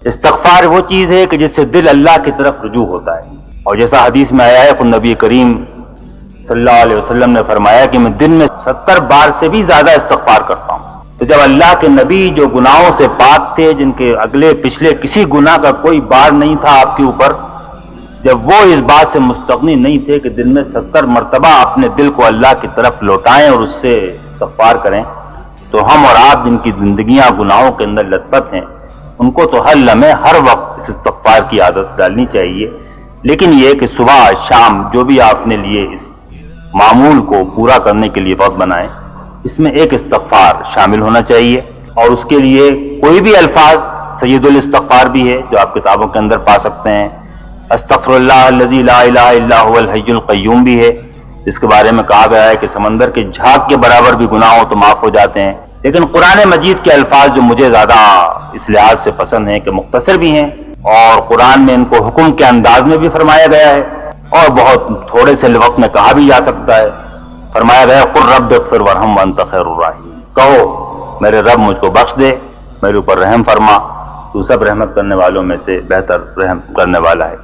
استغفار وہ چیز ہے کہ جس سے دل اللہ کی طرف رجوع ہوتا ہے، اور جیسا حدیث میں آیا ہے خود نبی کریم صلی اللہ علیہ وسلم نے فرمایا کہ میں دن میں 70 بار سے بھی زیادہ استغفار کرتا ہوں۔ تو جب اللہ کے نبی جو گناہوں سے پاک تھے، جن کے اگلے پچھلے کسی گناہ کا کوئی بار نہیں تھا آپ کے اوپر، جب وہ اس بات سے مستغنی نہیں تھے کہ دن میں 70 مرتبہ اپنے دل کو اللہ کی طرف لوٹائیں اور اس سے استغفار کریں، تو ہم اور آپ جن کی زندگیاں گناہوں کے اندر لت پت ہیں، ان کو تو ہر لمحے ہر وقت اس استغفار کی عادت ڈالنی چاہیے۔ لیکن یہ کہ صبح شام جو بھی آپ نے لیے اس معمول کو پورا کرنے کے لیے وقت بنائیں، اس میں ایک استغفار شامل ہونا چاہیے، اور اس کے لیے کوئی بھی الفاظ، سید الاستغفار بھی ہے جو آپ کتابوں کے اندر پا سکتے ہیں، استغفر اللہ الذی لا الہ الا هو الحی القیوم بھی ہے، جس کے بارے میں کہا گیا ہے کہ سمندر کے جھاگ کے برابر بھی گناہ ہو تو معاف ہو جاتے ہیں۔ لیکن قرآن مجید کے الفاظ جو مجھے زیادہ اس لحاظ سے پسند ہیں کہ مختصر بھی ہیں، اور قرآن میں ان کو حکم کے انداز میں بھی فرمایا گیا ہے، اور بہت تھوڑے سے وقت میں کہا بھی جا سکتا ہے۔ فرمایا گیا قل رب اغفر وارحم وانت خیر الراحمین، کہو میرے رب مجھ کو بخش دے، میرے اوپر رحم فرما، تو سب رحمت کرنے والوں میں سے بہتر رحم کرنے والا ہے۔